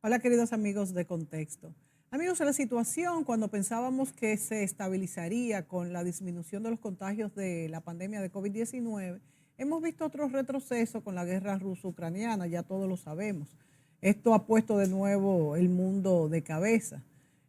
Hola queridos amigos de Contexto. Amigos, en la situación cuando pensábamos que se estabilizaría con la disminución de los contagios de la pandemia de COVID-19, hemos visto otro retroceso con la guerra ruso-ucraniana, ya todos lo sabemos. Esto ha puesto de nuevo el mundo de cabeza.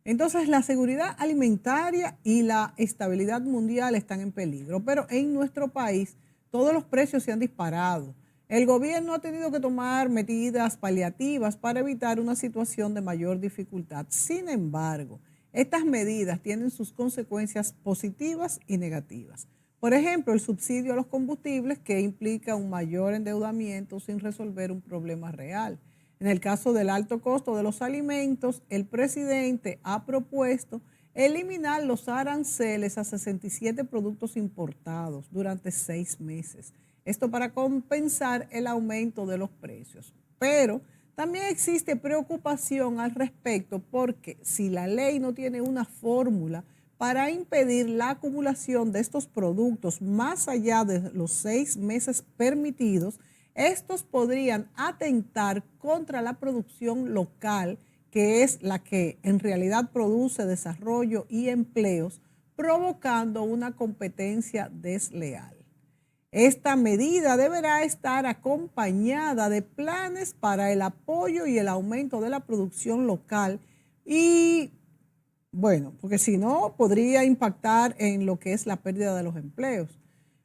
Entonces, la seguridad alimentaria y la estabilidad mundial están en peligro, pero en nuestro país todos los precios se han disparado. El gobierno ha tenido que tomar medidas paliativas para evitar una situación de mayor dificultad. Sin embargo, estas medidas tienen sus consecuencias positivas y negativas. Por ejemplo, el subsidio a los combustibles, que implica un mayor endeudamiento sin resolver un problema real. En el caso del alto costo de los alimentos, el presidente ha propuesto eliminar los aranceles a 67 productos importados durante 6 meses. Esto para compensar el aumento de los precios. Pero también existe preocupación al respecto porque si la ley no tiene una fórmula para impedir la acumulación de estos productos más allá de los 6 meses permitidos, estos podrían atentar contra la producción local, que es la que en realidad produce desarrollo y empleos, provocando una competencia desleal. Esta medida deberá estar acompañada de planes para el apoyo y el aumento de la producción local y, bueno, porque si no, podría impactar en lo que es la pérdida de los empleos.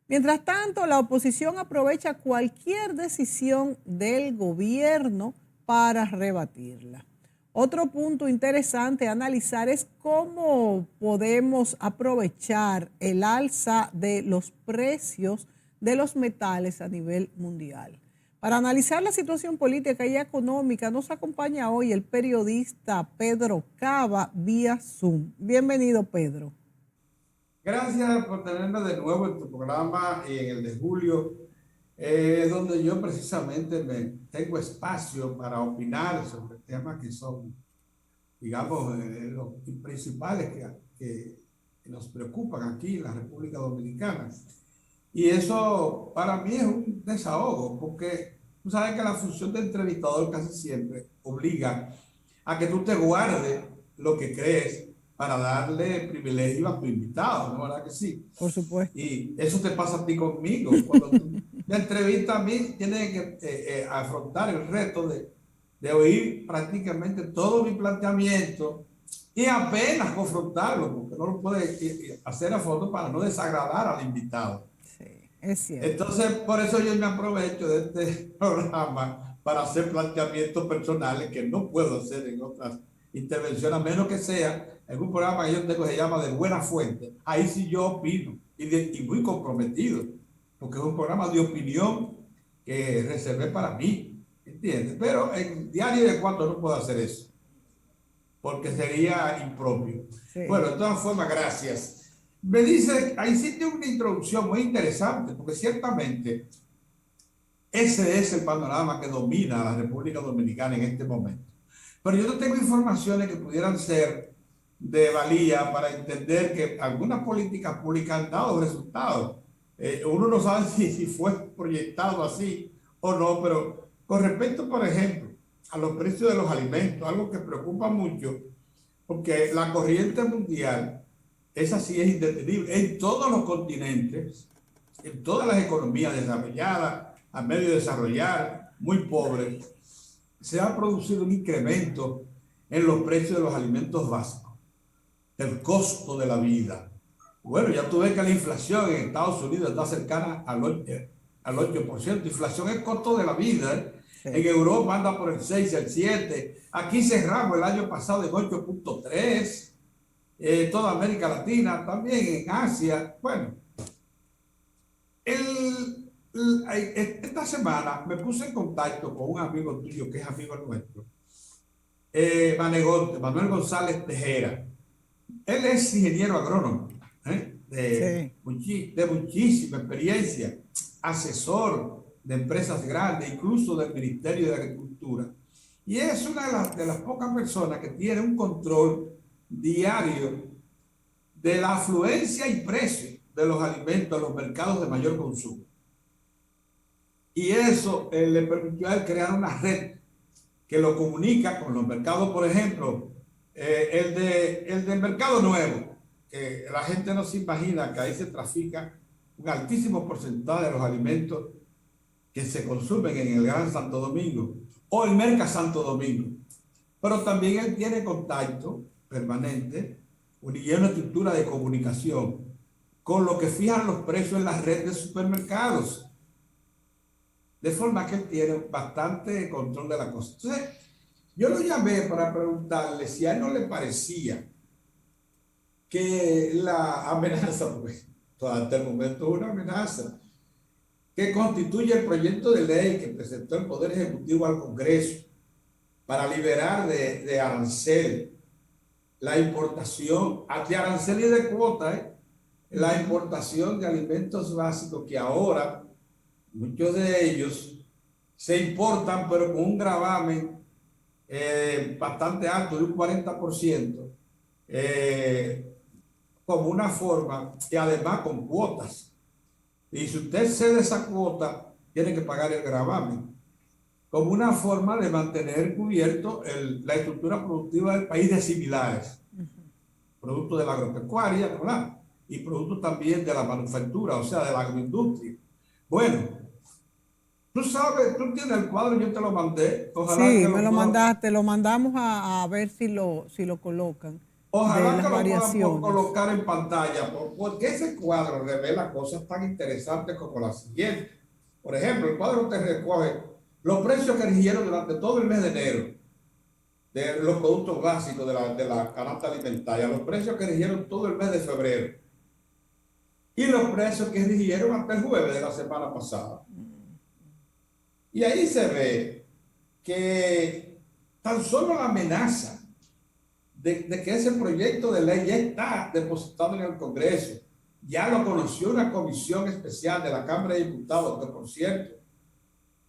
Mientras tanto, la oposición aprovecha cualquier decisión del gobierno para rebatirla. Otro punto interesante a analizar es cómo podemos aprovechar el alza de los precios de los metales a nivel mundial. Para analizar la situación política y económica nos acompaña hoy el periodista Pedro Cava vía Zoom. Bienvenido, Pedro. Gracias por tenerme de nuevo en tu programa y en el de Julio, donde yo precisamente me tengo espacio para opinar sobre temas que son, digamos, los principales que nos preocupan aquí en la República Dominicana. Y eso para mí es un desahogo, porque tú sabes que la función de entrevistador casi siempre obliga a que tú te guardes lo que crees para darle privilegio a tu invitado, ¿no? ¿Verdad que sí? Por supuesto. Y eso te pasa a ti conmigo. Cuando tú me entrevistas a mí, tienes que afrontar el reto de oír prácticamente todo mi planteamiento y apenas confrontarlo, porque no lo puedes hacer a fondo para no desagradar al invitado. Sí, es cierto. Entonces, por eso yo me aprovecho de este programa para hacer planteamientos personales que no puedo hacer en otras intervenciones, a menos que sea en un programa que yo tengo que se llama De Buena Fuente. Ahí sí yo opino y muy comprometido, porque es un programa de opinión que reservé para mí, ¿entiendes? Pero en Diario de Cuatro no puedo hacer eso, porque sería impropio. Sí. Bueno, de todas formas, gracias. Me dice, ahí hiciste una introducción muy interesante, porque ciertamente ese es el panorama que domina a la República Dominicana en este momento. Pero yo no tengo informaciones que pudieran ser de valía para entender que algunas políticas públicas han dado resultados. Uno no sabe si fue proyectado así o no, pero con respecto, por ejemplo, a los precios de los alimentos, algo que preocupa mucho, porque la corriente mundial, esa sí es indetenible en todos los continentes, en todas las economías desarrolladas, a medio desarrollar, muy pobres, se ha producido un incremento en los precios de los alimentos básicos, del costo de la vida. Bueno, ya tú ves que la inflación en Estados Unidos está cercana al 8%. Inflación es costo de la vida, ¿eh? En Sí. Europa anda por el 6, el 7. Aquí cerramos el año pasado en 8.3. Toda América Latina, también en Asia. Bueno, esta semana me puse en contacto con un amigo tuyo que es amigo nuestro, Manuel González Tejera. Él es ingeniero agrónomo, Sí. de muchísima experiencia, asesor de empresas grandes, incluso del Ministerio de Agricultura. Y es una de las pocas personas que tiene un control diario de la afluencia y precio de los alimentos a los mercados de mayor consumo. Y eso le permitió a él crear una red que lo comunica con los mercados, por ejemplo, el del Mercado Nuevo, que la gente no se imagina que ahí se trafica un altísimo porcentaje de los alimentos que se consumen en el Gran Santo Domingo o el Merca Santo Domingo. Pero también él tiene contacto permanente y una estructura de comunicación con lo que fijan los precios en las redes de supermercados. De forma que él tiene bastante control de la cosa. Entonces, yo lo llamé para preguntarle si a él no le parecía que la amenaza, pues, hasta el momento es una amenaza, que constituye el proyecto de ley que presentó el Poder Ejecutivo al Congreso para liberar de arancel la importación, de arancel y de cuota, la importación de alimentos básicos que ahora muchos de ellos se importan, pero con un gravamen bastante alto, de un 40%, como una forma, y además con cuotas. Y si usted cede esa cuota, tiene que pagar el gravamen, como una forma de mantener cubierto la estructura productiva del país de similares, productos de la agropecuaria, ¿verdad? Y productos también de la manufactura, o sea, de la agroindustria. Bueno, tú sabes, tú tienes el cuadro, yo te lo mandé. Ojalá Sí, que me lo puedan, mandaste, lo mandamos a ver si lo colocan, de ojalá las que lo puedan variaciones. colocar en pantalla, porque ese cuadro revela cosas tan interesantes como la siguiente. Por ejemplo, el cuadro te recoge los precios que rigieron durante todo el mes de enero de los productos básicos de la canasta alimentaria, los precios que rigieron todo el mes de febrero y los precios que rigieron hasta el jueves de la semana pasada. Y ahí se ve que tan solo la amenaza de que ese proyecto de ley ya está depositado en el Congreso, ya lo conoció una comisión especial de la Cámara de Diputados, que por cierto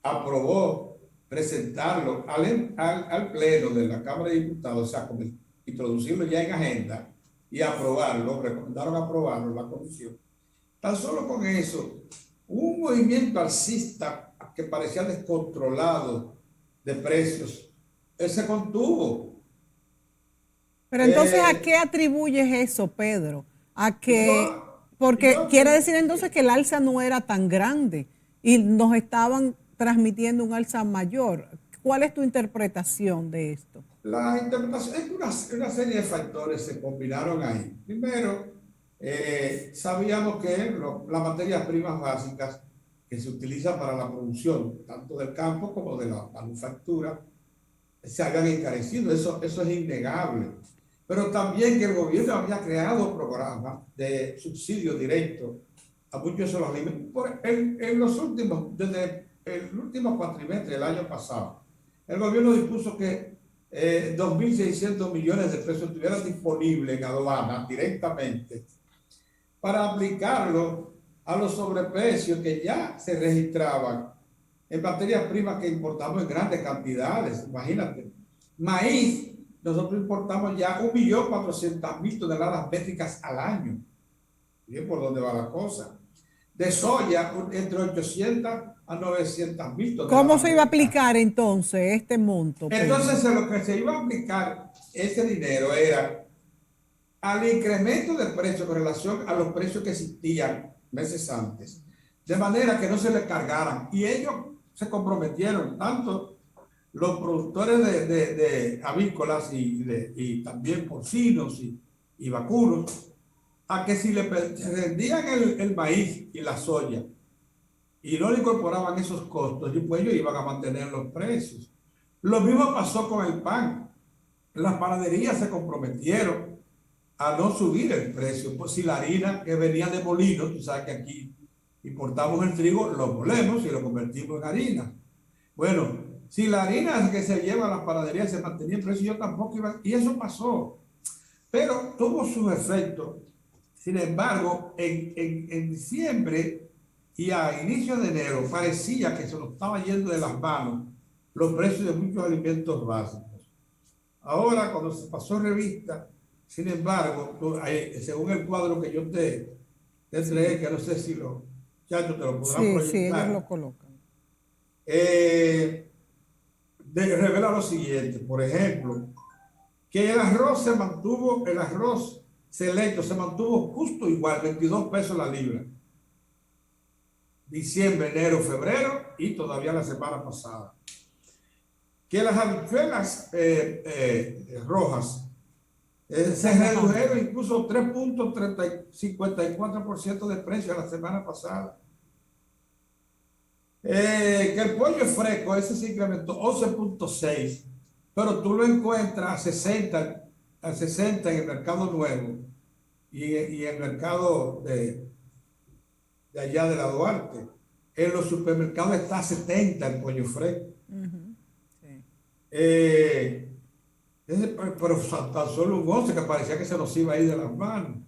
aprobó presentarlo al Pleno de la Cámara de Diputados, o sea, introducirlo ya en agenda y aprobarlo, recomendaron aprobarlo en la comisión. Tan solo con eso, un movimiento alcista que parecía descontrolado de precios, él se contuvo. Pero entonces, ¿a qué atribuyes eso, Pedro? A que, porque quiere decir entonces que el alza no era tan grande y nos estaban transmitiendo un alza mayor. ¿Cuál es tu interpretación de esto? La interpretación es que una serie de factores se combinaron ahí. Primero, sabíamos que las materias primas básicas que se utilizan para la producción, tanto del campo como de la manufactura, se habían encarecido. Eso es innegable. Pero también que el gobierno había creado programas de subsidio directo a muchos de los alimentos. En los últimos, desde el último cuatrimestre del año pasado, el gobierno dispuso que 2.600 millones de pesos estuvieran disponibles en aduanas directamente para aplicarlo a los sobreprecios que ya se registraban en materias primas que importamos en grandes cantidades. Imagínate, maíz, nosotros importamos ya 1.400.000 toneladas métricas al año. Bien, ¿por dónde va la cosa? De soya, entre 800 a 900.000 toneladas. ¿Cómo se iba a aplicar entonces este monto, Pedro? Entonces, lo que se iba a aplicar ese dinero era al incremento del precio con relación a los precios que existían meses antes, de manera que no se le cargaran. Y ellos se comprometieron, tanto los productores de avícolas y también porcinos y vacunos, a que si le rendían el maíz y la soya y no le incorporaban esos costos, pues ellos iban a mantener los precios. Lo mismo pasó con el pan. Las panaderías se comprometieron a no subir el precio. Pues si la harina que venía de molinos, tú sabes que aquí importamos el trigo, lo molemos y lo convertimos en harina. Bueno, si la harina que se lleva a las panaderías se mantenía el precio, yo tampoco iba, y eso pasó. Pero tuvo sus efectos. Sin embargo, en diciembre y a inicios de enero parecía que se nos estaba yendo de las manos los precios de muchos alimentos básicos. Ahora, cuando se pasó revista, sin embargo, según el cuadro que yo te entregué, que no sé si los muchachos te lo podrán proyectar. Sí, ellos lo colocan. revela lo siguiente, por ejemplo, que el arroz selecto se mantuvo justo igual, 22 pesos la libra. Diciembre, enero, febrero y todavía la semana pasada. Que las habichuelas rojas se redujeron incluso 3.54% de precio la semana pasada. Que el pollo fresco, ese se incrementó 11.6, pero tú lo encuentras a 60 en el mercado nuevo y en el mercado de allá de la Duarte. En los supermercados está a 70 el pollo fresco. Sí. Pero tan solo un 11 que parecía que se nos iba a ir de las manos.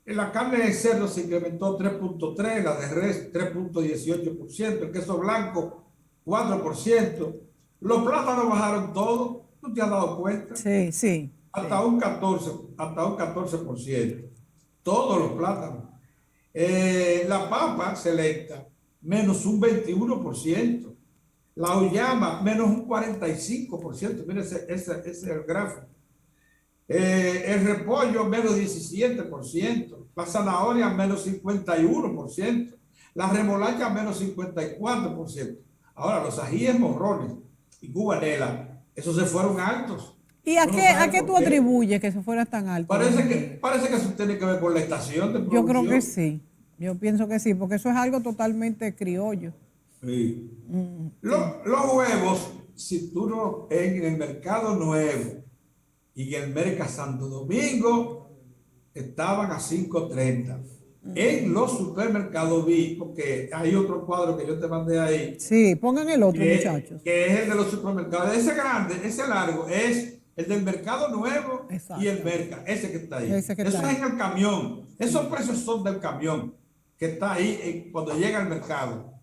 La carne de cerdo se incrementó 3.3, la de res 3.18%, el queso blanco 4%. Los plátanos bajaron todo, ¿tú te has dado cuenta? Sí, sí. Hasta un 14%. Todos los plátanos. La papa selecta, menos un 21%. La uyama, menos un 45%. Mire, ese es el gráfico. El repollo, menos 17%. La zanahoria, menos 51%. La remolacha, menos 54%. Ahora, los ajíes morrones y cubanela, esos se fueron altos. ¿Y a qué tú atribuyes que se fuera tan alto? Parece que eso tiene que ver con la estación de producción. Yo creo que sí. Yo pienso que sí, porque eso es algo totalmente criollo. Sí. Los huevos, si tú no, en el mercado nuevo y en el mercado Santo Domingo, estaban a 5.30. En los supermercados vi, porque hay otro cuadro que yo te mandé ahí. Sí, pongan el otro, muchachos. Que es el de los supermercados. Ese grande, ese largo, es el del mercado nuevo. Exacto. Y el merca, ese que está ahí. Eso es en el camión. Esos precios son del camión que está ahí cuando llega al mercado.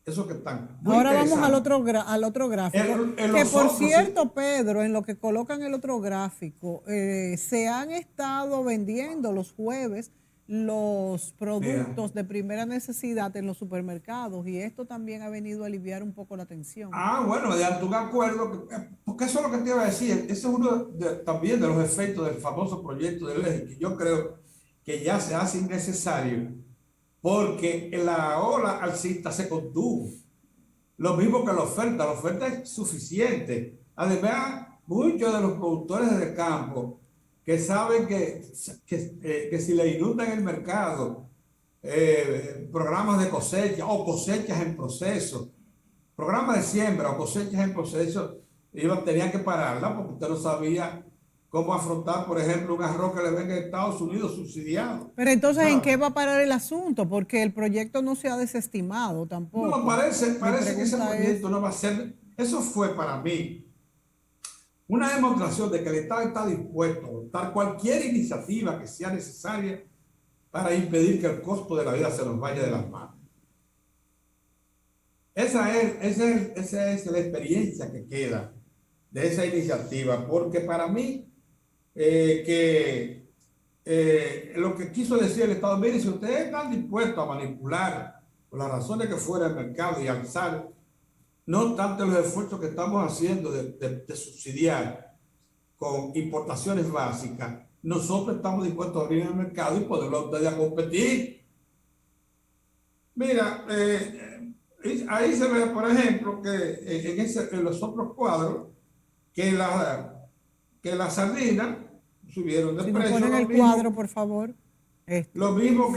Esos que están. Ahora vamos al otro gráfico. Que por cierto, Pedro, en lo que colocan el otro gráfico, se han estado vendiendo los jueves los productos de primera necesidad en los supermercados, y esto también ha venido a aliviar un poco la tensión. Bueno, ya tú me acuerdo, porque eso es lo que te iba a decir. Ese es uno también de los efectos del famoso proyecto de ley, que yo creo que ya se hace innecesario, porque la ola alcista se contuvo. Lo mismo que la oferta es suficiente. Además, muchos de los productores de campo que saben que si le inundan el mercado, programas de cosecha o cosechas en proceso, programas de siembra o cosechas en proceso, ellos tenían que pararla porque usted no sabía cómo afrontar, por ejemplo, un arroz que le venga de Estados Unidos subsidiado. Pero entonces, ¿en qué va a parar el asunto? Porque el proyecto no se ha desestimado tampoco. No, parece que ese proyecto no va a ser. Eso fue para mí una demostración de que el Estado está dispuesto a adoptar cualquier iniciativa que sea necesaria para impedir que el costo de la vida se nos vaya de las manos. Esa es la experiencia que queda de esa iniciativa, porque para mí lo que quiso decir el Estado, mire, si ustedes están dispuestos a manipular por las razones que fuera el mercado y alzar, no obstante los esfuerzos que estamos haciendo de subsidiar con importaciones básicas, nosotros estamos dispuestos a abrir el mercado y poderlo a ustedes a competir. Mira, ahí se ve, por ejemplo, que en los otros cuadros, que la sardina subieron de precio. Si ponen el cuadro, por favor. Lo mismo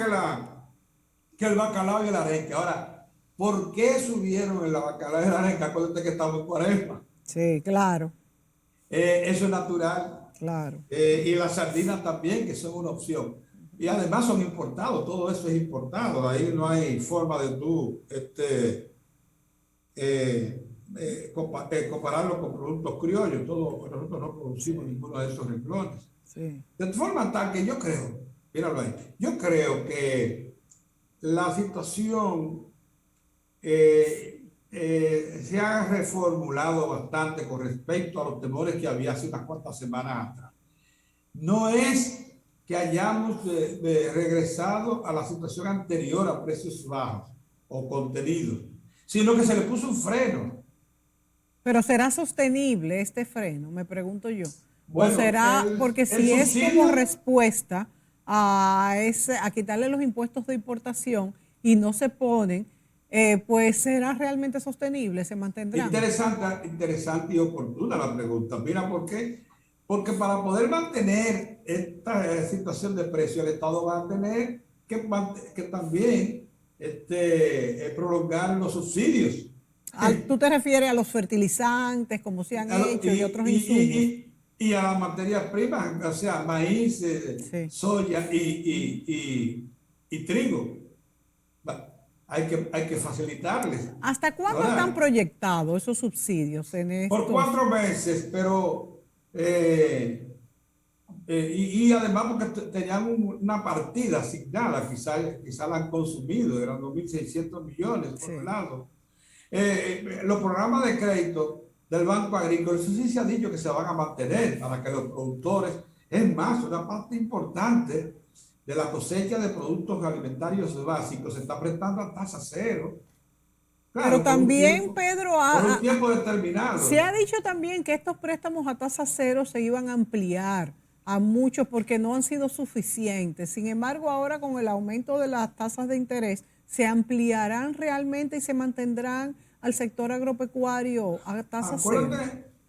que el bacalao y el arenque. Ahora, ¿por qué subieron el bacalao y el arenque? Acuérdate que estamos en Cuaresma. Sí, claro. Eso es natural. Claro. Y las sardinas también, que son una opción. Y además son importados, todo eso es importado. Ahí no hay forma de tú compararlo con productos criollos. Nosotros no producimos ninguno de esos renglones. Sí. De forma tal que yo creo, míralo ahí, yo creo que la situación se ha reformulado bastante con respecto a los temores que había hace unas cuantas semanas atrás. No es que hayamos regresado a la situación anterior a precios bajos o contenidos, sino que se le puso un freno. Pero ¿será sostenible este freno? Me pregunto yo. ¿O Bueno, será porque el si es como subsidio, respuesta a quitarle los impuestos de importación y no se ponen, pues será realmente sostenible, se mantendrán? interesante y oportuna la pregunta. Mira, ¿por qué? Porque para poder mantener esta situación de precio, el Estado va a tener que también prolongar los subsidios. ¿Tú te refieres a los fertilizantes, como se han hecho, y otros insumos? Y a las materias primas, o sea, maíz, Sí. soya y trigo. Hay que facilitarles. ¿Hasta cuándo están Ahora, proyectados esos subsidios en por estos? 4 meses, pero y además porque tenían una partida asignada, quizá la han consumido, eran 2.600 millones por un Sí. lado. Los programas de crédito del Banco Agrícola, eso sí se ha dicho que se van a mantener para que los productores, es más, una parte importante de la cosecha de productos alimentarios básicos se está prestando a tasa cero, Pero claro, también, Pedro, por un tiempo se ha determinado. dicho también que estos préstamos a tasa cero se iban a ampliar a muchos porque no han sido suficientes. Sin embargo, ahora con el aumento de las tasas de interés, se ampliarán realmente y se mantendrán al sector agropecuario a tasa cero.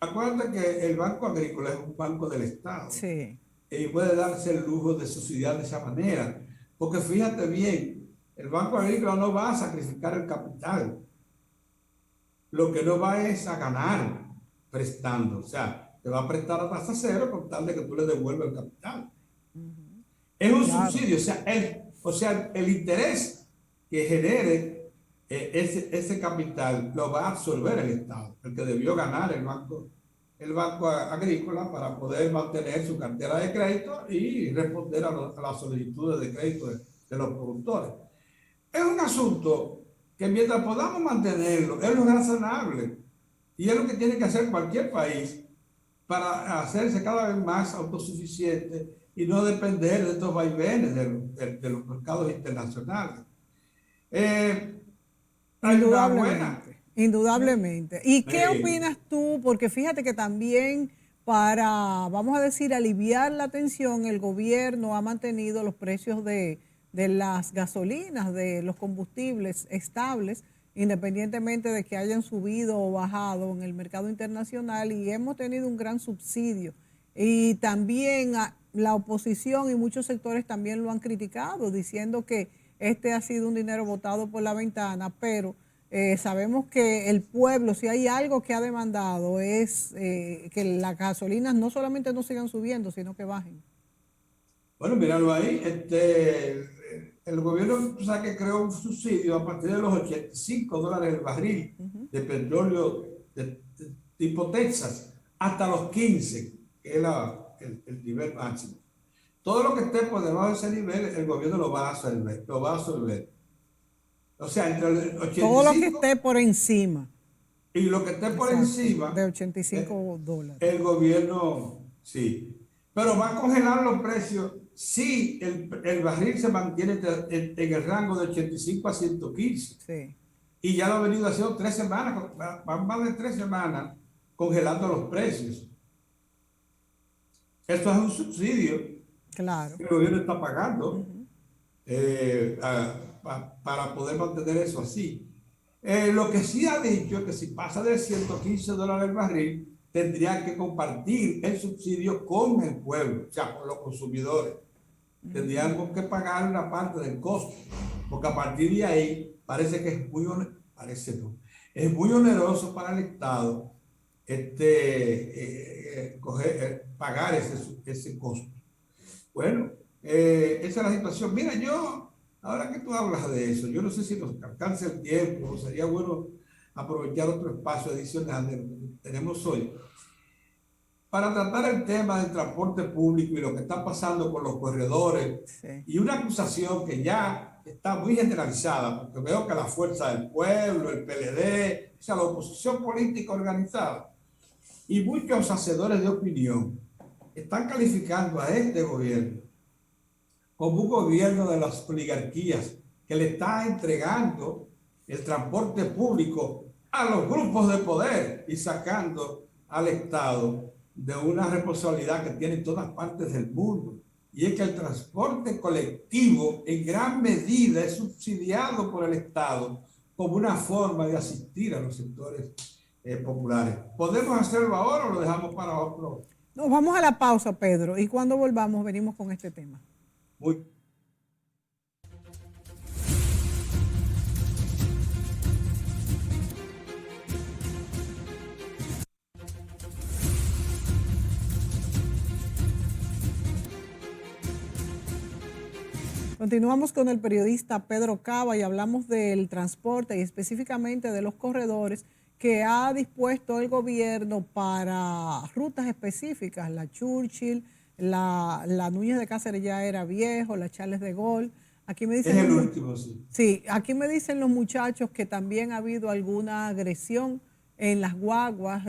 Acuérdate que el Banco Agrícola es un banco del Estado Sí. y puede darse el lujo de subsidiar de esa manera. Porque fíjate bien, el Banco Agrícola no va a sacrificar el capital, lo que no va es a ganar prestando. O sea, te va a prestar a tasa cero con tal de que tú le devuelvas el capital. Es un Claro. subsidio, o sea, el interés que genere ese capital lo va a absorber el Estado, el que debió ganar el banco agrícola para poder mantener su cartera de crédito y responder a las solicitudes de crédito de los productores. Es un asunto que mientras podamos mantenerlo, es lo razonable y es lo que tiene que hacer cualquier país para hacerse cada vez más autosuficiente y no depender de estos vaivenes de los mercados internacionales. Eh, Hay una buena. Indudablemente, indudablemente. ¿Y qué eh, opinas tú? Porque fíjate que también para, vamos a decir, aliviar la tensión, el gobierno ha mantenido los precios de las gasolinas, de los combustibles estables, independientemente de que hayan subido o bajado en el mercado internacional y hemos tenido un gran subsidio. Y también la oposición y muchos sectores también lo han criticado, diciendo que este ha sido un dinero botado por la ventana, pero sabemos que el pueblo, si hay algo que ha demandado, es que las gasolinas no solamente no sigan subiendo, sino que bajen. bueno, míralo ahí. El gobierno, tú sabes que creó un subsidio a partir de los $85 el barril Ujú. de petróleo tipo Texas hasta los 15, que es el nivel máximo. Todo lo que esté por debajo de ese nivel, el gobierno lo va a absorber, lo va a absorber. O sea, entre el Todo lo que 85 esté por encima, y lo que esté por exacto, de encima, ochenta y eh, cinco dólares. el gobierno sí. Pero va a congelar los precios si el barril se mantiene en el rango de 85 a 115. Sí, Y ya lo ha venido haciendo 3 semanas, van más de 3 semanas congelando los precios. Esto es un subsidio claro. que el gobierno está pagando Ujú. para poder mantener eso así. Lo que sí ha dicho es que si pasa de $115 el barril, tendría que compartir el subsidio con el pueblo, o sea, con los consumidores. Tendríamos que pagar una parte del costo, porque a partir de ahí parece que es muy oneroso para el Estado pagar ese costo. Bueno, esa es la situación. Mira, ahora que tú hablas de eso, yo no sé si nos alcanza el tiempo, o sería bueno aprovechar otro espacio adicional de lo que tenemos hoy, para tratar el tema del transporte público y lo que está pasando con los corredores, Sí. y una acusación que ya está muy generalizada, porque veo que la Fuerza del Pueblo, el PLD, o sea, la oposición política organizada, y muchos hacedores de opinión están calificando a este gobierno como un gobierno de las oligarquías que le está entregando el transporte público a los grupos de poder y sacando al Estado de una responsabilidad que tiene en todas partes del mundo. Y es que el transporte colectivo en gran medida es subsidiado por el Estado como una forma de asistir a los sectores populares. ¿Podemos hacerlo ahora o lo dejamos para otro? Nos vamos a la pausa, Pedro, y cuando volvamos venimos con este tema. Muy Continuamos con el periodista Pedro Cava y hablamos del transporte y específicamente de los corredores que ha dispuesto el gobierno para rutas específicas, la Churchill, la Núñez de Cáceres ya era viejo, la Charles de Gaulle. Aquí me dicen es el último, sí. Sí, aquí me dicen los muchachos que también ha habido alguna agresión en las guaguas,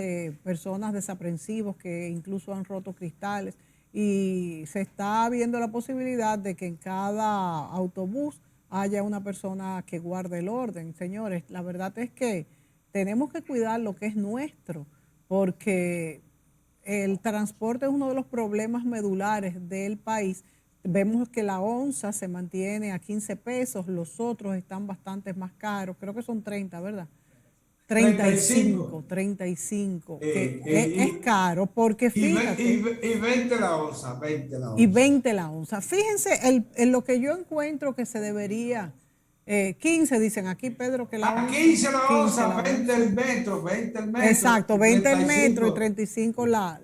personas desaprensivos que incluso han roto cristales y se está viendo la posibilidad de que en cada autobús haya una persona que guarde el orden. Señores, la verdad es que tenemos que cuidar lo que es nuestro, porque el transporte es uno de los problemas medulares del país. Vemos que la onza se mantiene a 15 pesos, los otros están bastante más caros, creo que son 30, ¿verdad? 35, 35, que es caro, porque fíjate. Y 20 la onza, 20 la onza. Y 20 la onza. Fíjense en lo que yo encuentro que se debería, 15 dicen aquí, Pedro, que la onza. 15 la onza, 20 el metro, 20 el metro. Exacto, 20 el metro y 35 la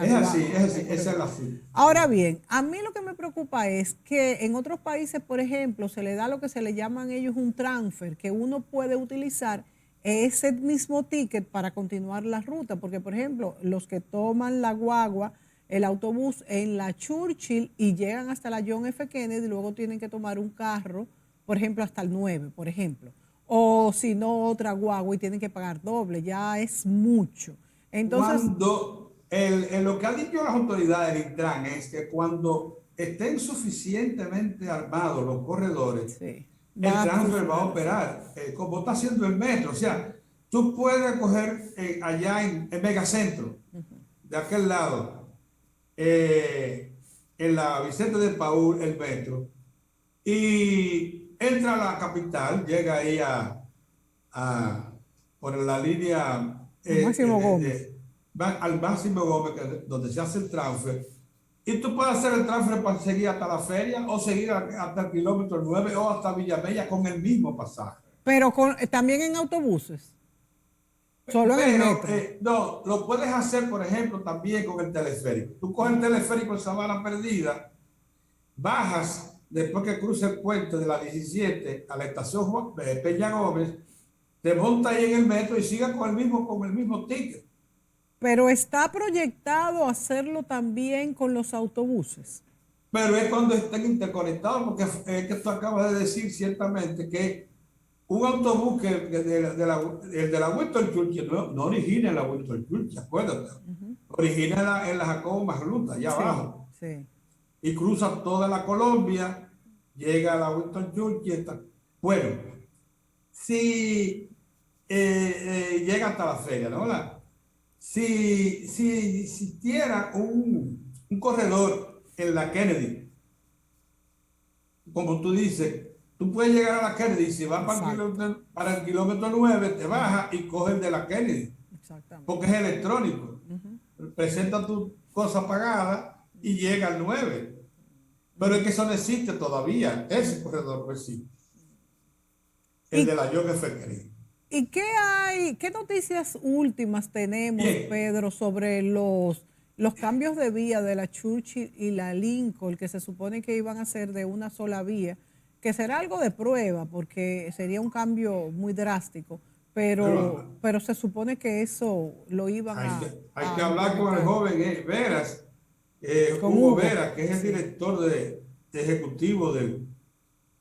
es así, esa es la cifra. Ahora bien, a mí lo que me preocupa es que en otros países, por ejemplo, se le da lo que se le llaman ellos un transfer, que uno puede utilizar ese mismo ticket para continuar la ruta, porque por ejemplo, los que toman la guagua, el autobús en la Churchill y llegan hasta la John F. Kennedy, luego tienen que tomar un carro, por ejemplo, hasta el 9, por ejemplo, o si no, otra guagua y tienen que pagar doble, ya es mucho. Entonces, lo que han dicho las autoridades del Intran es que cuando estén suficientemente armados los corredores, sí, el transfer va a operar, como está haciendo el metro. O sea, tú puedes coger allá en Megacentro, de aquel lado, en la Vicente de Paúl, el metro, y entra a la capital, llega ahí por la línea Máximo Gómez. al Máximo Gómez, donde se hace el transfer. Y tú puedes hacer el transfer para seguir hasta la feria o seguir hasta el kilómetro 9 o hasta Villamella con el mismo pasaje. Pero también en autobuses. Solo en el metro. No, lo puedes hacer, por ejemplo, también con el teleférico. Tú coges el teleférico en Sabana Perdida, bajas después que cruza el puente de la 17 a la estación Peña Gómez, te montas ahí en el metro y sigas con el mismo ticket. Pero está proyectado hacerlo también con los autobuses. Pero es cuando estén interconectados, porque es que tú acabas de decir ciertamente que un autobús el de la Winston Churchill no origina en la Winston Churchill, acuérdate. Origina en la Jacobo Magluta, allá abajo. Sí. Y cruza toda la Colombia, llega a la Winston Churchill. Bueno, si llega hasta la feria, ¿no? Si existiera un corredor en la Kennedy, como tú dices, tú puedes llegar a la Kennedy y si vas para el kilómetro 9, te bajas y coges el de la Kennedy. Exactamente. Porque es electrónico. Presenta tu cosa pagada y llega al 9. Pero es que eso no existe todavía. Ese corredor no existe. El de la John F. Kennedy. ¿Y qué noticias últimas tenemos, Pedro, sobre los cambios de vía de la Churchill y la Lincoln, que se supone que iban a ser de una sola vía, que será algo de prueba, porque sería un cambio muy drástico, pero se supone que eso lo iban hay que hablar con el joven Veras, Hugo Veras, que es el director de ejecutivo del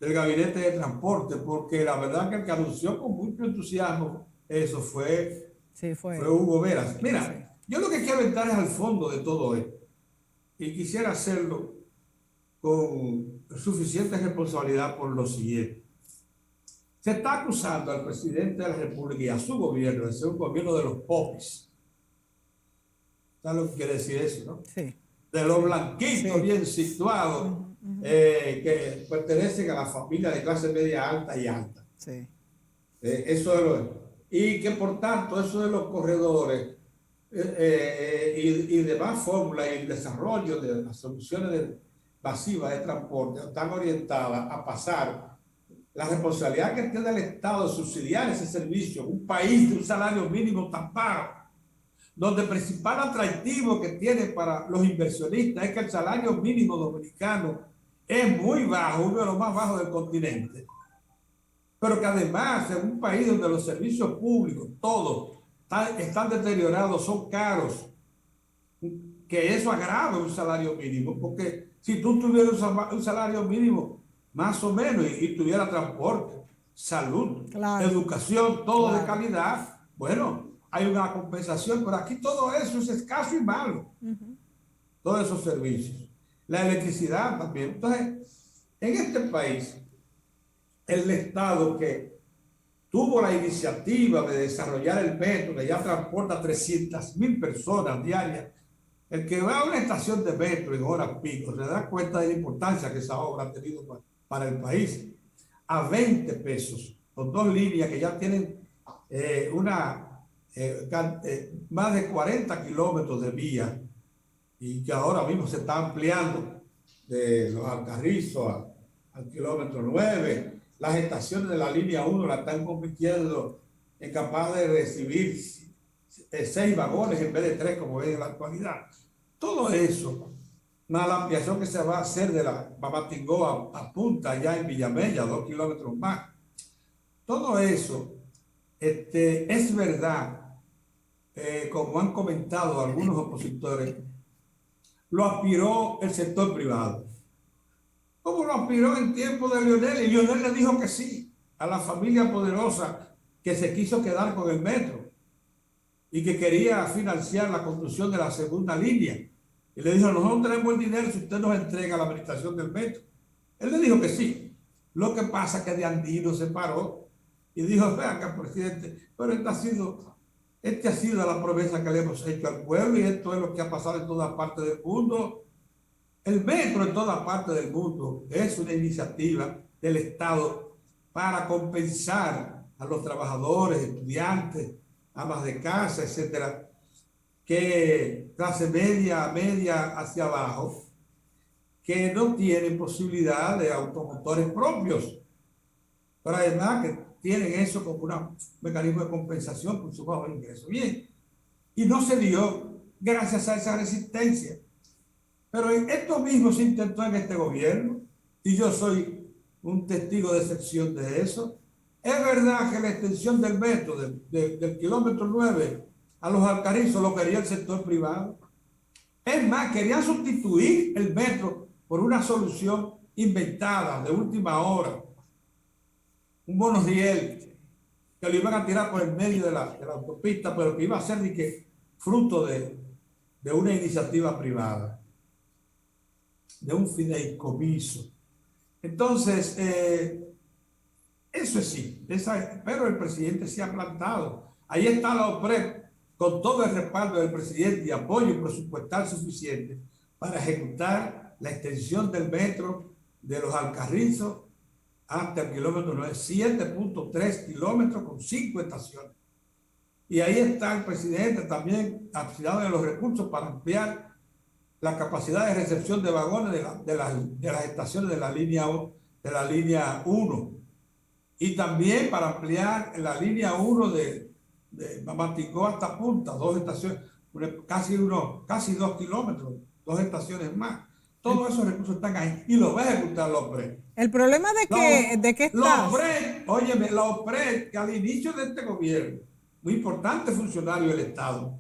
Gabinete de Transporte, porque la verdad que el que anunció con mucho entusiasmo eso fue Hugo Veras. Mira, yo lo que quiero entrar es al fondo de todo esto y quisiera hacerlo con suficiente responsabilidad por lo siguiente. Se está acusando al presidente de la República y a su gobierno de ser un gobierno de los popis. ¿Sabes lo que quiere decir eso, no? Sí. De los blanquitos Sí. bien situados, que pertenecen a la familia de clase media alta y alta. Sí. Eso es y que por tanto eso de los corredores y demás fórmulas y el desarrollo de las soluciones masivas de transporte están orientadas a pasar la responsabilidad que tiene el Estado de subsidiar ese servicio, un país de un salario mínimo tan bajo, donde el principal atractivo que tiene para los inversionistas es que el salario mínimo dominicano es muy bajo, uno de los más bajos del continente, pero que además en un país donde los servicios públicos, todos, están deteriorados, son caros, que eso agrave un salario mínimo, porque si tú tuvieras un salario mínimo más o menos y tuviera transporte, salud, claro, educación, todo claro, de calidad, bueno, hay una compensación, pero aquí todo eso es escaso y malo, todos esos servicios. La electricidad también. Entonces, en este país, el Estado que tuvo la iniciativa de desarrollar el metro, que ya transporta 300.000 personas diarias. El que va a una estación de metro en horas pico se da cuenta de la importancia que esa obra ha tenido para el país. A 20 pesos, con 2 líneas que ya tienen más de 40 kilómetros de vía y que ahora mismo se está ampliando de los Alcarrizos al kilómetro 9. Las estaciones de la línea 1 la están convirtiendo en capaz de recibir 6 vagones en vez de 3 como es en la actualidad. Todo eso, más la ampliación que se va a hacer de la Mamatingó a Punta, ya en Villamella, 2 kilómetros más. Todo eso es verdad, como han comentado algunos opositores, lo aspiró el sector privado. ¿Cómo lo aspiró en tiempo de Leonel? Y Leonel le dijo que sí a la familia poderosa que se quiso quedar con el metro y que quería financiar la construcción de la segunda línea. Y le dijo, nosotros tenemos el dinero si usted nos entrega la administración del metro. Él le dijo que sí. Lo que pasa es que de Andino se paró y dijo, venga, presidente, pero esta ha sido la promesa que le hemos hecho al pueblo y esto es lo que ha pasado en toda parte del mundo. El metro en toda parte del mundo es una iniciativa del Estado para compensar a los trabajadores, estudiantes, amas de casa, etcétera, que clase media hacia abajo, que no tienen posibilidad de automotores propios, pero además que tienen eso como un mecanismo de compensación por su bajo ingreso. Bien, y no se dio gracias a esa resistencia. Pero esto mismo se intentó en este gobierno y yo soy un testigo de excepción de eso. Es verdad que la extensión del metro del kilómetro 9 a los Alcarrizos lo quería el sector privado. Es más, querían sustituir el metro por una solución inventada de última hora, un monorriel que lo iban a tirar por el medio de la autopista, pero que iba a ser fruto de una iniciativa privada, de un fideicomiso. Entonces, eso es sí, pero el presidente se ha plantado. Ahí está la OPRED con todo el respaldo del presidente y apoyo presupuestal suficiente para ejecutar la extensión del metro de los Alcarrizos hasta el kilómetro 9, 7.3 kilómetros con 5 estaciones. Y ahí está el presidente también aplicado de los recursos para ampliar la capacidad de recepción de vagones de las estaciones de la línea 1 y también para ampliar la línea 1 de Mamatingó hasta Punta, 2 estaciones, casi 2 kilómetros, 2 estaciones más. Todos esos recursos están ahí y los va a ejecutar la OPRED. El problema de que estás... La OPRED, que al inicio de este gobierno, muy importante funcionario del Estado,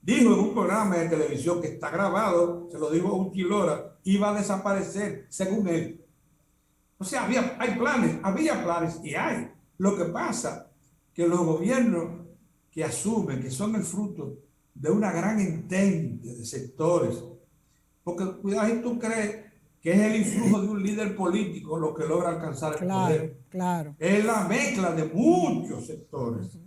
dijo en un programa de televisión que está grabado, se lo dijo a Uchilora, iba a desaparecer, según él. O sea, había planes y hay. Lo que pasa que los gobiernos que asumen, que son el fruto de una gran entente de sectores, porque cuidado, si tú crees que es el influjo de un líder político lo que logra alcanzar el poder. Claro. Es la mezcla de muchos sectores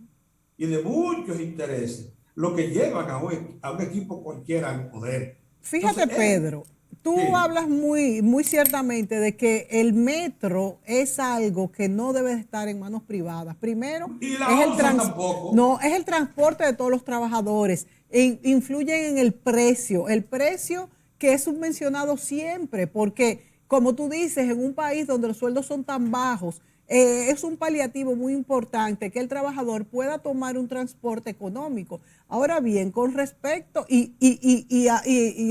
y de muchos intereses lo que llevan a un equipo cualquiera al poder. Fíjate, Entonces, Pedro, tú sí. hablas muy ciertamente de que el metro es algo que no debe estar en manos privadas. Primero, Y la ONSA tampoco. no, es el transporte de todos los trabajadores. Influyen en el precio que es subvencionado siempre, porque como tú dices, en un país donde los sueldos son tan bajos, es un paliativo muy importante que el trabajador pueda tomar un transporte económico. Ahora bien, con respecto, y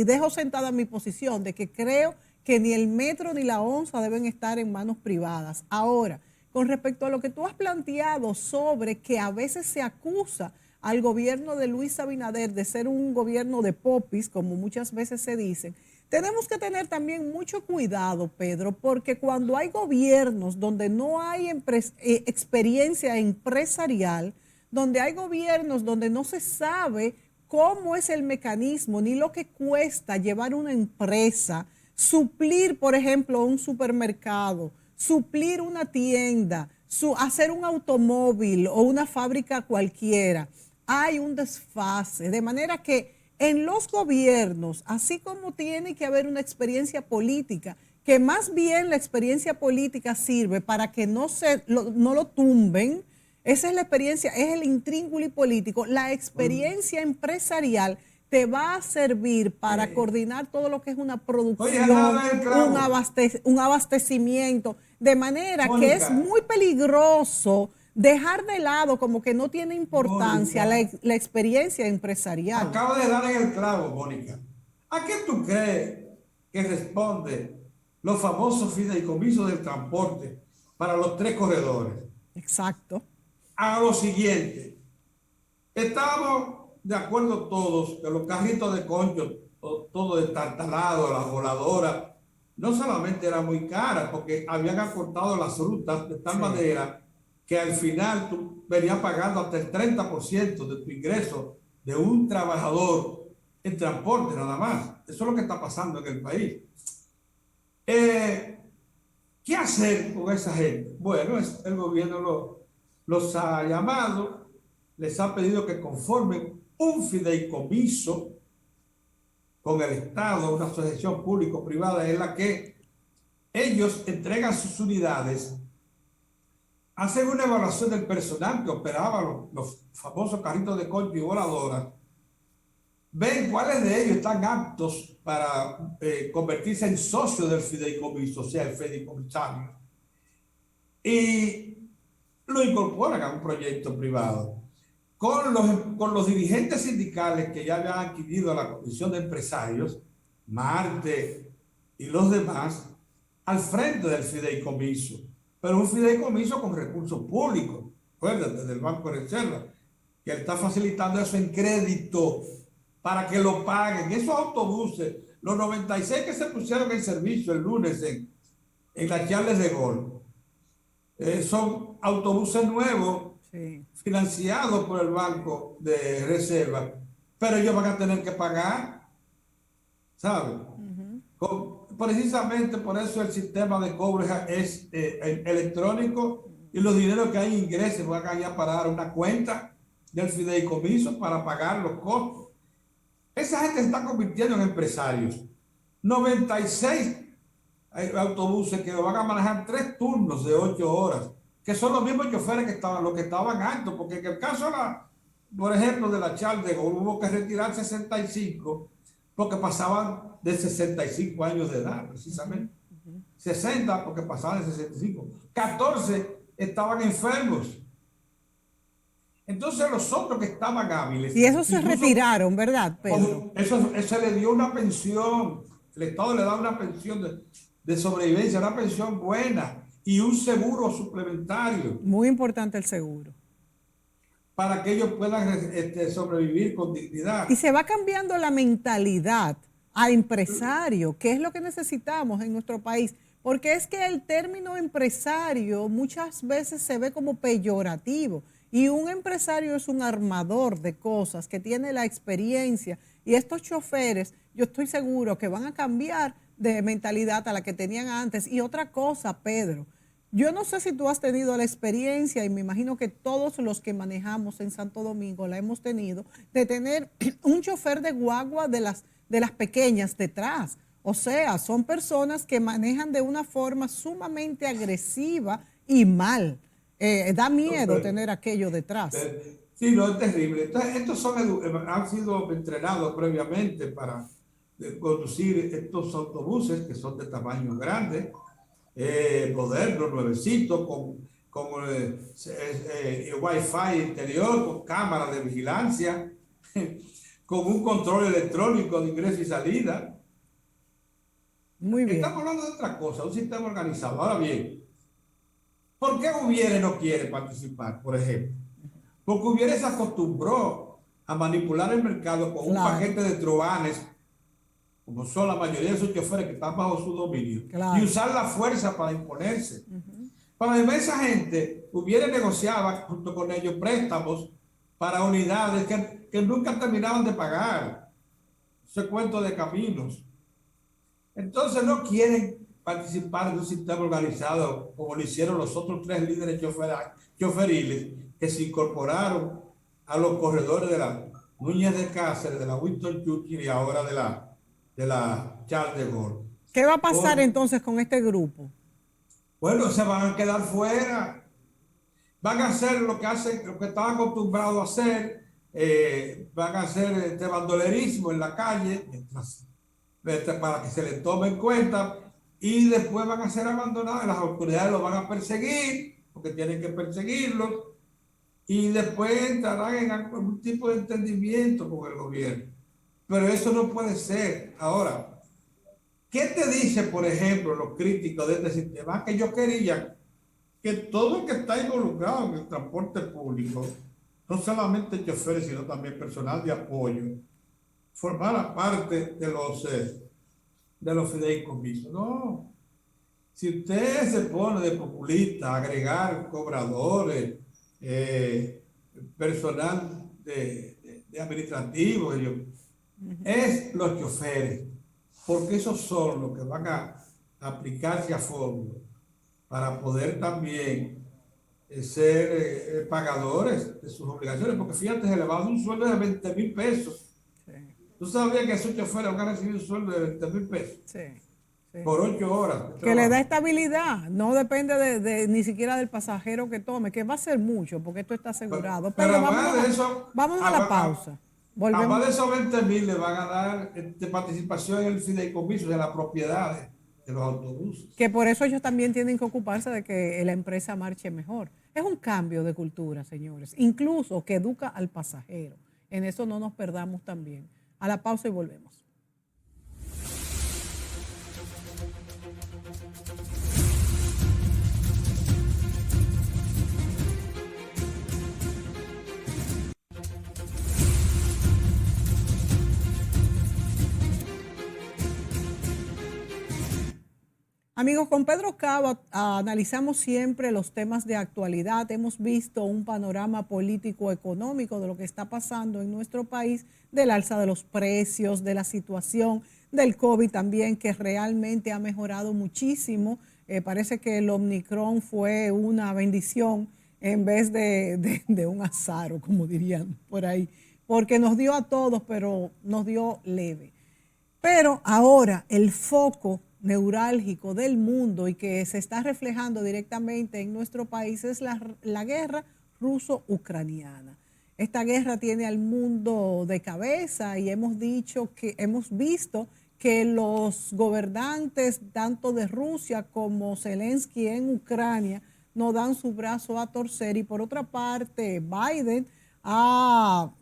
dejo sentada mi posición de que creo que ni el metro ni la ONSA deben estar en manos privadas. Ahora, con respecto a lo que tú has planteado sobre que a veces se acusa al gobierno de Luis Abinader de ser un gobierno de popis, como muchas veces se dice, tenemos que tener también mucho cuidado, Pedro, porque cuando hay gobiernos donde no hay experiencia empresarial, donde hay gobiernos donde no se sabe cómo es el mecanismo ni lo que cuesta llevar una empresa, suplir, por ejemplo, un supermercado, suplir una tienda, hacer un automóvil o una fábrica cualquiera, hay un desfase, de manera que en los gobiernos, así como tiene que haber una experiencia política, que más bien la experiencia política sirve para que no lo tumben, esa es la experiencia, es el intríngulis político, la experiencia empresarial te va a servir para coordinar todo lo que es una producción, un abastecimiento, de manera Mónica, que es muy peligroso dejar de lado como que no tiene importancia la experiencia empresarial. Acaba de dar en el clavo, Mónica. ¿A qué tú crees que responde los famosos fideicomisos del transporte para los 3 corredores? Exacto. A lo siguiente, estábamos de acuerdo todos que los carritos de concho, todo destartalado, las voladoras, no solamente eran muy caras, porque habían acortado las rutas de tal manera que al final tú venías pagando hasta el 30% de tu ingreso de un trabajador en transporte nada más. Eso es lo que está pasando en el país. ¿Qué hacer con esa gente? Bueno, el gobierno los ha llamado, les ha pedido que conformen un fideicomiso con el Estado, una asociación público-privada en la que ellos entregan sus unidades, hacen una evaluación del personal que operaba los famosos carritos de concho y voladoras, ven cuáles de ellos están aptos para convertirse en socios del fideicomiso, o sea, el fideicomisario, y lo incorporan a un proyecto privado. Con los dirigentes sindicales que ya habían adquirido la condición de empresarios, Marte y los demás, al frente del fideicomiso, pero un fideicomiso con recursos públicos, acuérdate, del Banco de Reserva, que está facilitando eso en crédito para que lo paguen. Esos autobuses, los 96 que se pusieron en servicio el lunes en las Charles de Gaulle, son autobuses nuevos, financiados por el Banco de Reserva, pero ellos van a tener que pagar, ¿sabes? Precisamente por eso el sistema de cobro es electrónico, y los dineros que hay ingresos van a ir a parar una cuenta del fideicomiso para pagar los costos. Esa gente se está convirtiendo en empresarios. 96 autobuses que van a manejar 3 turnos de 8 horas, que son los mismos choferes los que estaban antes, porque en el caso, por ejemplo, de la Charles de Gaulle, hubo que retirar 65 porque pasaban de 65 años de edad, precisamente. 60 porque pasaban de 65. 14 estaban enfermos. Entonces los otros que estaban hábiles... Y esos se retiraron, ¿verdad, Pedro? Eso le dio una pensión. El Estado le da una pensión de sobrevivencia, una pensión buena y un seguro suplementario. Muy importante el seguro. Para que ellos puedan sobrevivir con dignidad. Y se va cambiando la mentalidad a empresario, que es lo que necesitamos en nuestro país. Porque es que el término empresario muchas veces se ve como peyorativo. Y un empresario es un armador de cosas que tiene la experiencia. Y estos choferes, yo estoy seguro que van a cambiar de mentalidad a la que tenían antes. Y otra cosa, Pedro, yo no sé si tú has tenido la experiencia, y me imagino que todos los que manejamos en Santo Domingo la hemos tenido, de tener un chofer de guagua de las pequeñas detrás. O sea, son personas que manejan de una forma sumamente agresiva y mal. Da miedo tener aquello detrás. Sí, no, es terrible. Entonces, han sido entrenados previamente para conducir estos autobuses que son de tamaño grande, modernos, nuevecitos, con Wi-Fi interior, con cámaras de vigilancia, con un control electrónico de ingreso y salida. Muy bien. Estamos hablando de otra cosa, un sistema organizado. Ahora bien, ¿por qué Ubiere no quiere participar, por ejemplo? Porque Ubiere se acostumbró a manipular el mercado con un paquete de truanes, como son la mayoría de sus choferes que están bajo su dominio, y usar la fuerza para imponerse. Para además esa gente, Ubiere negociaba junto con ellos préstamos para unidades que nunca terminaban de pagar. Ese cuento de caminos. Entonces no quieren participar de un sistema organizado como lo hicieron los otros 3 líderes choferiles que se incorporaron a los corredores de la Núñez de Cáceres, de la Winston Churchill y ahora de la Charles de Gaulle. ¿Qué va a pasar entonces con este grupo? Bueno, se van a quedar fuera. Van a hacer lo que estaban acostumbrados a hacer. Van a hacer este bandolerismo en la calle para que se les tome en cuenta, y después van a ser abandonados. Las autoridades los van a perseguir porque tienen que perseguirlos, y después entrarán en algún tipo de entendimiento con el gobierno. Pero eso no puede ser. Ahora, ¿qué te dice, por ejemplo, los críticos de este sistema? Que yo quería que todo el que está involucrado en el transporte público, no solamente choferes, sino también personal de apoyo, formara parte de los fideicomisos. No. Si usted se pone de populista, agregar cobradores, personal de administrativo, es los choferes, porque esos son los que van a aplicarse a fondo para poder también ser pagadores de sus obligaciones, porque fíjate, se le va a dar un sueldo de 20,000 pesos. Sí. ¿Tú sabías que esos choferes van a recibir un sueldo de 20,000 pesos? Sí. Sí. Por 8 horas. Que le da estabilidad, no depende ni siquiera del pasajero que tome, que va a ser mucho, porque esto está asegurado. Pero vamos a la pausa. Además de esos 20,000 le van a dar participación en el fideicomiso de las propiedades de los autobuses. Que por eso ellos también tienen que ocuparse de que la empresa marche mejor. Es un cambio de cultura, señores, incluso que educa al pasajero. En eso no nos perdamos también. A la pausa y volvemos. Amigos, con Pedro Cava analizamos siempre los temas de actualidad. Hemos visto un panorama político-económico de lo que está pasando en nuestro país, del alza de los precios, de la situación del COVID también, que realmente ha mejorado muchísimo. Parece que el Omicron fue una bendición en vez de un azaro, como dirían por ahí, porque nos dio a todos, pero nos dio leve. Pero ahora el foco neurálgico del mundo y que se está reflejando directamente en nuestro país es la guerra ruso-ucraniana. Esta guerra tiene al mundo de cabeza y hemos visto que los gobernantes tanto de Rusia como Zelensky en Ucrania no dan su brazo a torcer, y por otra parte Biden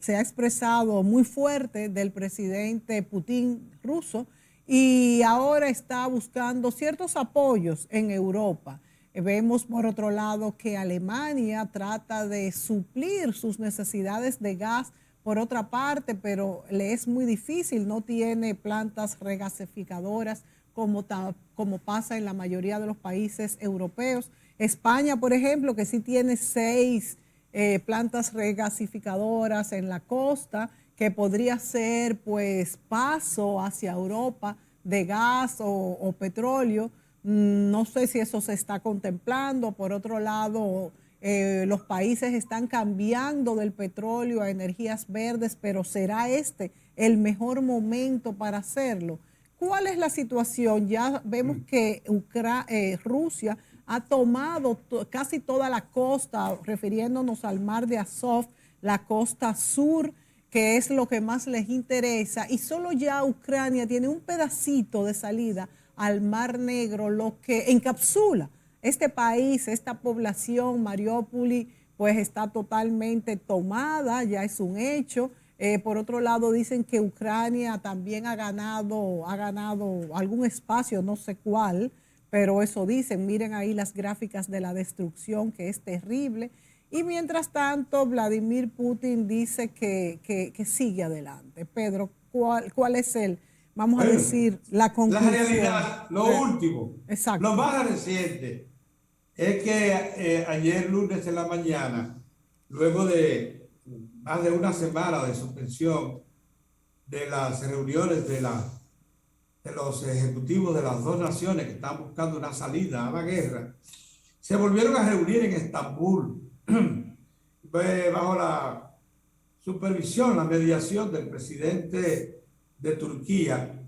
se ha expresado muy fuerte del presidente Putin ruso, y ahora está buscando ciertos apoyos en Europa. Vemos por otro lado que Alemania trata de suplir sus necesidades de gas por otra parte, pero le es muy difícil, no tiene plantas regasificadoras como pasa en la mayoría de los países europeos. España, por ejemplo, que sí tiene 6 plantas regasificadoras en la costa, que podría ser pues paso hacia Europa de gas o petróleo. No sé si eso se está contemplando. Por otro lado, los países están cambiando del petróleo a energías verdes, pero ¿será este el mejor momento para hacerlo? ¿Cuál es la situación? Ya vemos que Rusia ha tomado casi toda la costa, refiriéndonos al mar de Azov, la costa sur, que es lo que más les interesa, y solo ya Ucrania tiene un pedacito de salida al Mar Negro, lo que encapsula este país, esta población. Mariupol, pues está totalmente tomada, ya es un hecho. Por otro lado, dicen que Ucrania también ha ganado algún espacio, no sé cuál, pero eso dicen. Miren ahí las gráficas de la destrucción, que es terrible. Y mientras tanto, Vladimir Putin dice que sigue adelante. Pedro, ¿cuál es vamos a decir, la conclusión? La realidad, lo último, exacto, lo más reciente, es que ayer lunes en la mañana, luego de más de una semana de suspensión de las reuniones de los ejecutivos de las dos naciones que están buscando una salida a la guerra, se volvieron a reunir en Estambul, bajo la supervisión, la mediación del presidente de Turquía.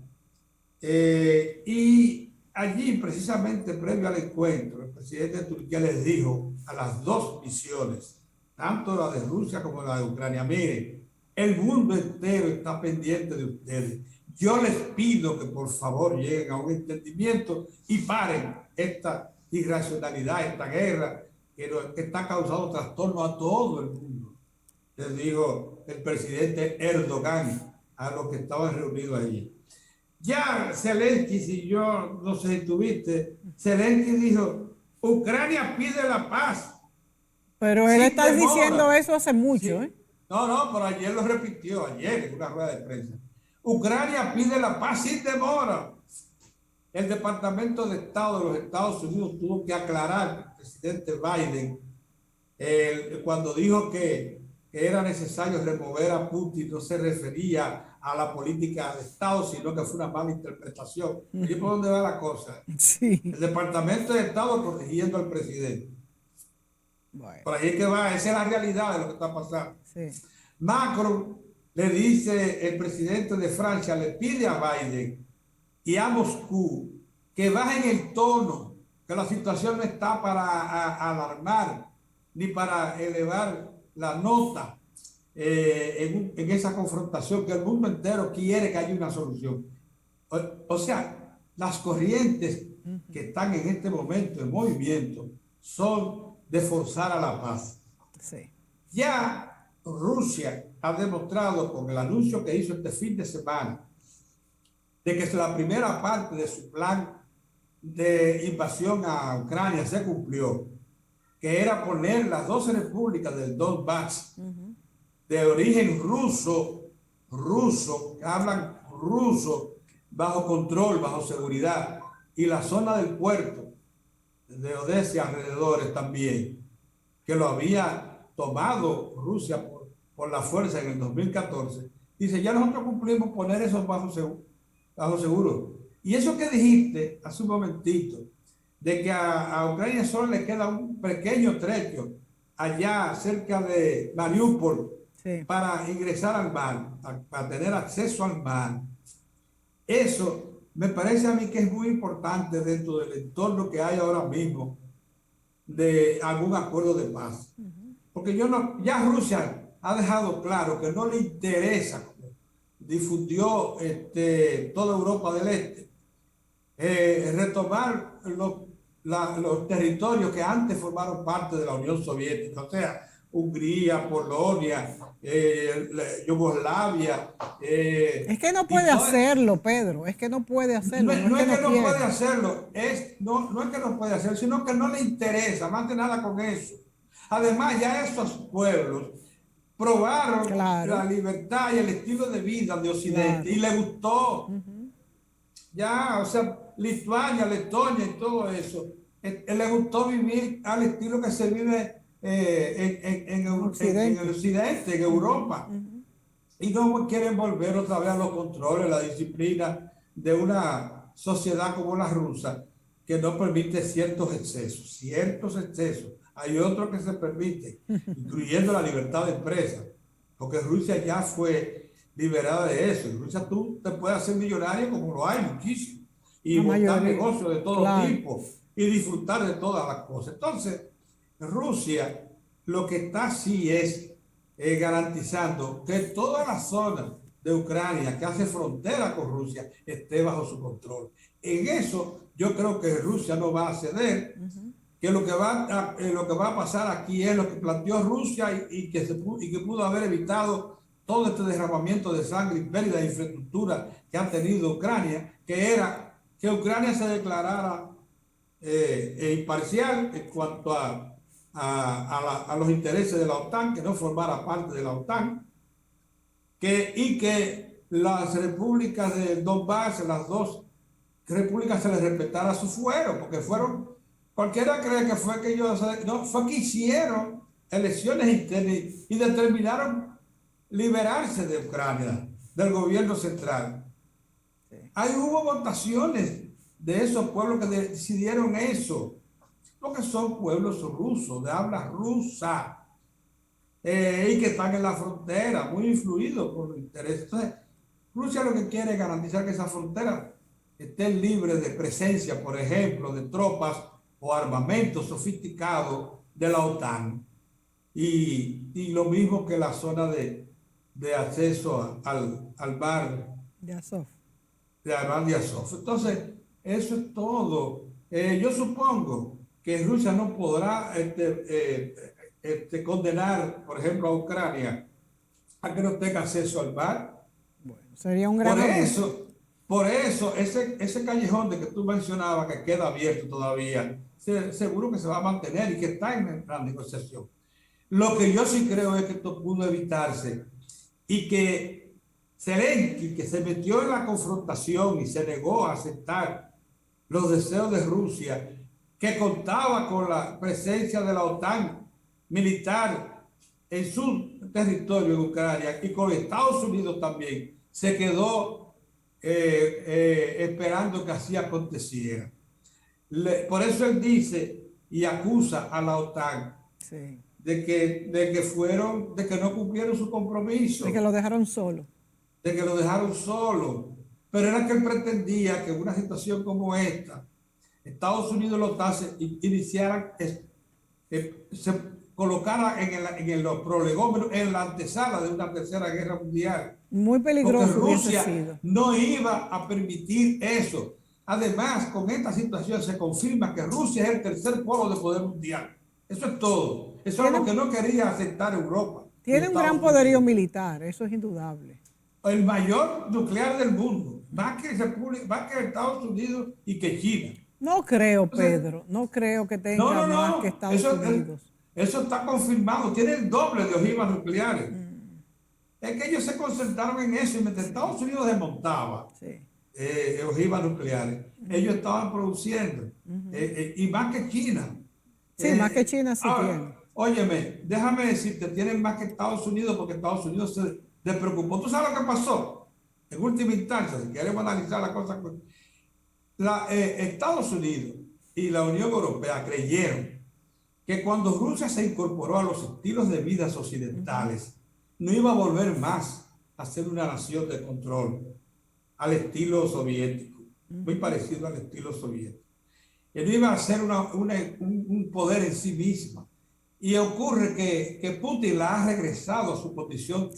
Y allí, precisamente previo al encuentro, el presidente de Turquía les dijo a las dos misiones, tanto la de Rusia como la de Ucrania: miren, el mundo entero está pendiente de ustedes. Yo les pido que por favor lleguen a un entendimiento y paren esta irracionalidad, esta guerra que está causando trastorno a todo el mundo. Les dijo el presidente Erdogan a los que estaban reunidos allí. Ya Zelensky, si yo no sé si tuviste, Zelensky dijo: Ucrania pide la paz. Pero él está diciendo eso hace mucho, sí. No, pero ayer lo repitió, ayer en una rueda de prensa. Ucrania pide la paz sin demora. El Departamento de Estado de los Estados Unidos tuvo que aclarar al presidente Biden cuando dijo que era necesario remover a Putin. No se refería a la política de Estado, sino que fue una mala interpretación. ¿Y por dónde va la cosa? Sí. El Departamento de Estado protegiendo al presidente. Bueno. Por ahí es que va, esa es la realidad de lo que está pasando. Sí. Macron le dice, el presidente de Francia le pide a Biden y a Moscú que bajen el tono, que la situación no está para alarmar ni para elevar la nota en esa confrontación, que el mundo entero quiere que haya una solución. O sea, las corrientes que están en este momento en movimiento son de forzar a la paz. Sí. Ya Rusia ha demostrado con el anuncio que hizo este fin de semana de que la primera parte de su plan de invasión a Ucrania se cumplió, que era poner las 12 repúblicas del Donbass de origen ruso, que hablan ruso, bajo control, bajo seguridad, y la zona del puerto de Odessa y alrededores también, que lo había tomado Rusia por la fuerza en el 2014. Dice, ya nosotros cumplimos poner eso bajo seguro. Y eso que dijiste hace un momentito, de que a Ucrania solo le queda un pequeño trecho allá cerca de Mariupol, sí, para ingresar al mar, para tener acceso al mar. Eso me parece a mí que es muy importante dentro del entorno que hay ahora mismo de algún acuerdo de paz. Porque ya Rusia ha dejado claro que no le interesa, como difundió toda Europa del Este, retomar los territorios que antes formaron parte de la Unión Soviética, o sea, Hungría, Polonia, Yugoslavia. Es que no puede hacerlo, Pedro, es que no puede hacerlo. No es que no puede hacerlo, no es que no puede hacerlo, sino que no le interesa, más de nada con eso. Además, ya esos pueblos probaron, claro, la libertad y el estilo de vida de Occidente, claro, y le gustó. Ya, o sea, Lituania, Letonia y todo eso, le gustó vivir al estilo que se vive en el Occidente, en Europa. Y no quieren volver otra vez a los controles, la disciplina, de una sociedad como la rusa que no permite ciertos excesos, ciertos excesos. Hay otros que se permiten, incluyendo la libertad de empresa, porque Rusia ya fue liberada de eso. En Rusia tú te puedes hacer millonario como lo hay muchísimo, y La montar mayoría, negocios de todo claro. tipo y disfrutar de todas las cosas. Entonces, Rusia lo que está así es garantizando que toda la zona de Ucrania que hace frontera con Rusia esté bajo su control. En eso yo creo que Rusia no va a ceder, que lo que va a pasar aquí es lo que planteó Rusia y que pudo haber evitado todo este derramamiento de sangre y pérdida de infraestructura que ha tenido Ucrania, que era que Ucrania se declarara imparcial en cuanto a los intereses de la OTAN, que no formara parte de la OTAN, y que las repúblicas de Donbass, las dos repúblicas, se les respetara su fuero, porque fueron, cualquiera cree que fue que ellos, no, fue que hicieron elecciones internas y determinaron liberarse de Ucrania, del gobierno central. Ahí hubo votaciones de esos pueblos que decidieron eso, porque son pueblos rusos, de habla rusa, y que están en la frontera, muy influidos por los intereses. Entonces, Rusia lo que quiere es garantizar que esa frontera esté libre de presencia, por ejemplo, de tropas o armamento sofisticado de la OTAN. Y lo mismo que la zona de acceso al mar De Azov. de Armand de Azov. Entonces, eso es todo. Yo supongo que Rusia no podrá condenar, por ejemplo, a Ucrania a que no tenga acceso al mar. Bueno, sería un gran Por eso, ese callejón de que tú mencionabas que queda abierto todavía, seguro que se va a mantener y que está en la negociación. Lo que yo sí creo es que esto pudo evitarse y que Zelensky, que se metió en la confrontación y se negó a aceptar los deseos de Rusia, que contaba con la presencia de la OTAN militar en su territorio en Ucrania y con Estados Unidos también, se quedó esperando que así aconteciera. Por eso él dice y acusa a la OTAN sí, de que no cumplieron su compromiso, de que lo dejaron solo. de que lo dejaron solo. Pero era que él pretendía que en una situación como esta, Estados Unidos y la OTAN iniciaran, se colocara en los prolegómenos, en la antesala de una tercera guerra mundial. Muy Porque peligroso hubiese Rusia sido. no iba a permitir eso. Además, con esta situación se confirma que Rusia es el tercer polo de poder mundial. Eso es todo. Eso es lo que no quería aceptar Europa. Tiene un gran poderío militar, eso es indudable. El mayor nuclear del mundo, más que Estados Unidos y que China. No creo, Entonces, Pedro, no creo que tenga más que Estados Unidos. Eso está confirmado. Tiene el doble de ojivas nucleares. Es que ellos se concentraron en eso y mientras Estados Unidos desmontaba ojivas nucleares, ellos estaban produciendo, y más que China. Sí, más que China sí ahora, tiene. Óyeme, déjame decirte, tienen más que Estados Unidos porque Estados Unidos se despreocupó. ¿Tú sabes lo que pasó? En última instancia, si queremos analizar la cosa, Estados Unidos y la Unión Europea creyeron que cuando Rusia se incorporó a los estilos de vida occidentales, no iba a volver más a ser una nación de control al estilo soviético, muy parecido al estilo soviético. Que no iba a ser un poder en sí misma. Y ocurre que Putin la ha regresado a su condición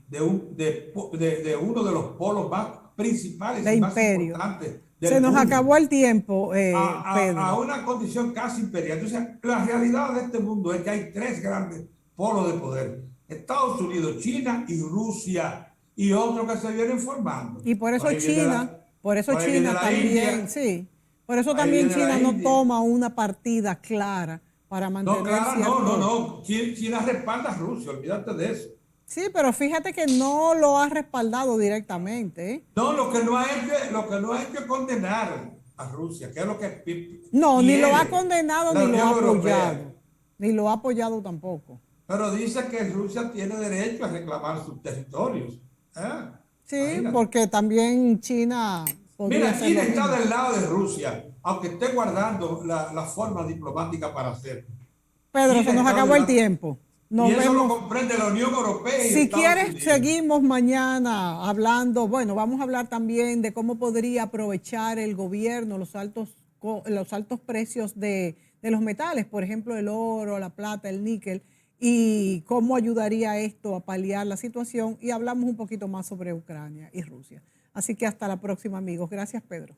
de uno de los polos más principales y más importantes del Se nos mundo. acabó el tiempo, Pedro. A una condición casi imperial. Entonces, la realidad de este mundo es que hay tres grandes polos de poder: Estados Unidos, China y Rusia, y otros que se vienen formando. Y por eso China también, India, sí. Por eso también China no toma una partida clara para mantener No. China respalda a Rusia, olvídate de eso. Sí, pero fíjate que no lo ha respaldado directamente, ¿eh? No, lo que no ha hecho es condenar a Rusia, que es lo que no, ni lo ha condenado ni lo ha apoyado. Europea. Ni lo ha apoyado tampoco. Pero dice que Rusia tiene derecho a reclamar sus territorios. Sí, porque también China podría Mira, ser China lo está mismo. del lado de Rusia, aunque esté guardando la forma diplomática para hacerlo. Pedro, se China nos está acabó del el lado, tiempo. y Nos eso lo vemos. comprende la Unión Europea y Si Estados quieres, Unidos. seguimos mañana hablando. Bueno, vamos a hablar también de cómo podría aprovechar el gobierno los altos precios de los metales, por ejemplo, el oro, la plata, el níquel, y cómo ayudaría esto a paliar la situación. Y hablamos un poquito más sobre Ucrania y Rusia. Así que hasta la próxima, amigos. Gracias, Pedro.